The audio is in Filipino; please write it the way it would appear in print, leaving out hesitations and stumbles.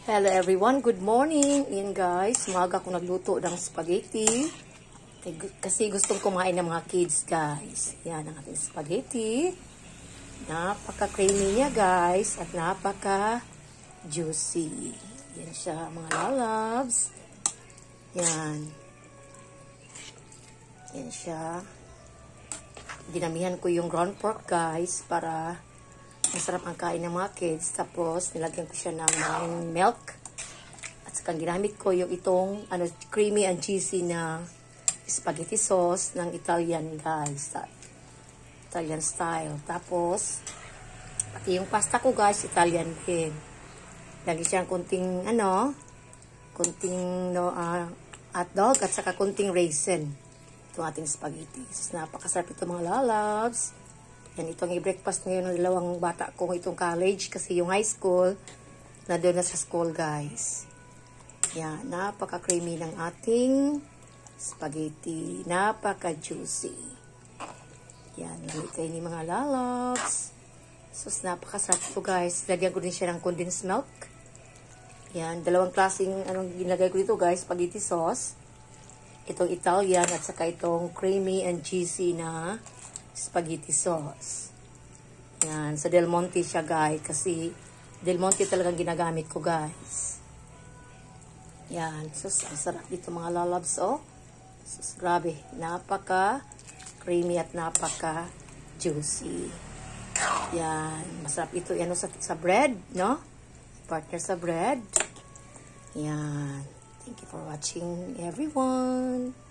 Hello everyone, good morning. Ayan guys, umaga ko nagluto ng spaghetti. Kasi gustong kumain ng mga kids guys. Yan ang ating spaghetti. Napaka-creamy niya guys at napaka-juicy. Yan siya mga lalabs. Yan. Yan siya. Dinamihan ko yung ground pork guys para masarap ang kain ng mga kids. Tapos, nilagyan ko siya ng milk. At saka ginamit ko yung itong creamy and cheesy na spaghetti sauce ng Italian guys. Italian style. Tapos, pati yung pasta ko guys, Italian din. Lagi siya kunting hotdog at saka kunting raisin. Itong ating spaghetti. So, napakasarap ito mga lalabs. Yan, itong i-breakfast ngayon ng dalawang bata ko itong college kasi yung high school na doon na sa school guys. Yan, napaka-creamy ng ating spaghetti. Napaka-juicy. Yan, ito ni mga lalabs. So, napakasarap ito guys. Lagyan ko din siya ng condensed milk. Yan, dalawang klaseng ginagay ko dito guys, spaghetti sauce. Itong Italian at saka itong creamy and cheesy na spaghetti sauce. Yan. Sa Del Monte siya, guys. Kasi Del Monte talagang ginagamit ko, guys. Yan. So, ang sarap dito mga lalabs, oh. So, grabe. Napaka-creamy at napaka-juicy. Yan. Masarap ito. Yan, sa bread, no? Partner sa bread. Yan. Thank you for watching, everyone.